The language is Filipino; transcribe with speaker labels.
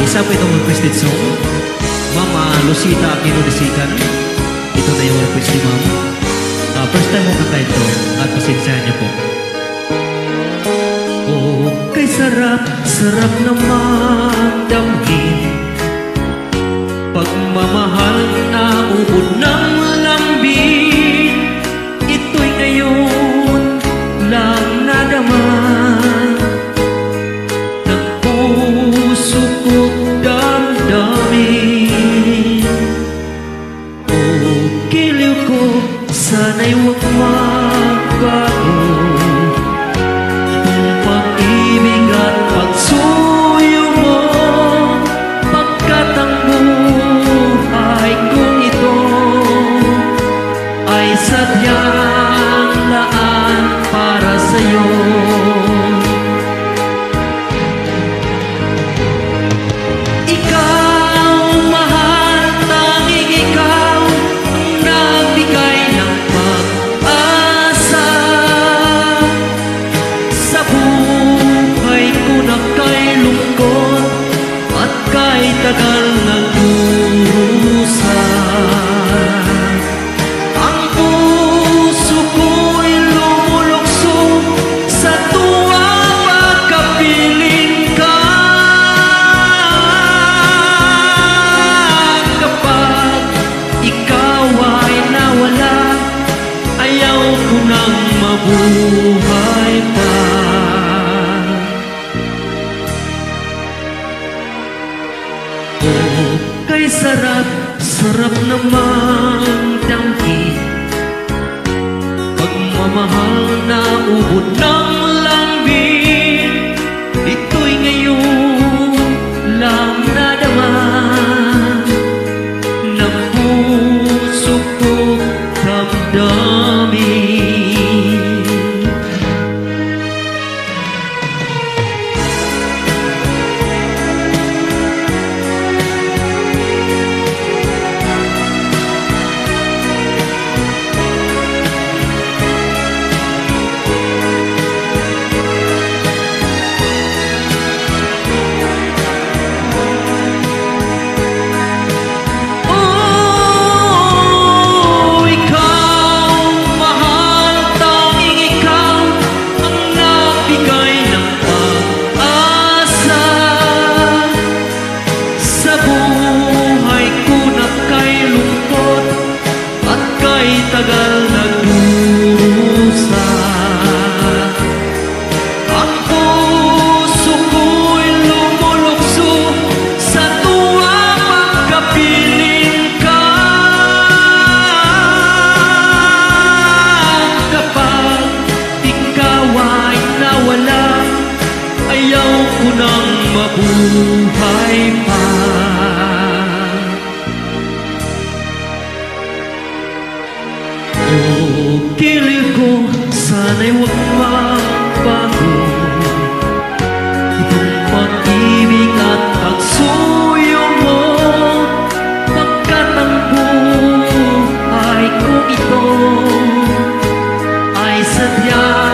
Speaker 1: Isa po itong requested song. Mama Lucita Aquino Disikan. Ito na yung request ni Ma'am. First time mo kanta ito at pasensyahan niyo po. Oh, kay sarap, sarap naman damhin. Pagmamahal na ubod ng lambing. Ito'y ngayon lang nadama ng puso ko't damdamin. Oh, giliw ko, sana'y huwag magbago. Itong pag-ibig at pagsuyo mo, pagkat ang buhay kong ito ay sadyang laan para sa'yo. Tagal ng durusa, ang puso ko'y lumulukso sa tuwang makapiling ka. Kapag ikaw ay nawala, ayaw ko nang mabuhay pa. Oh, kay sarap, sarap naman damhin. Pagmamahal na ubod ng lambing. Ito'y ngayon lang nadama ng puso ko't damdamin. Tagal na durusa, ang puso ko'y lumulukso sa tuwang magkapiling ka. Kapag ikaw ay nawala, ayaw ko nang mabuhay pa. Oh, giliw ko, sana'y huwag magbago. Itong pag-ibig at pagsuyo mo, pagkat ang buhay ko ito ay sadyang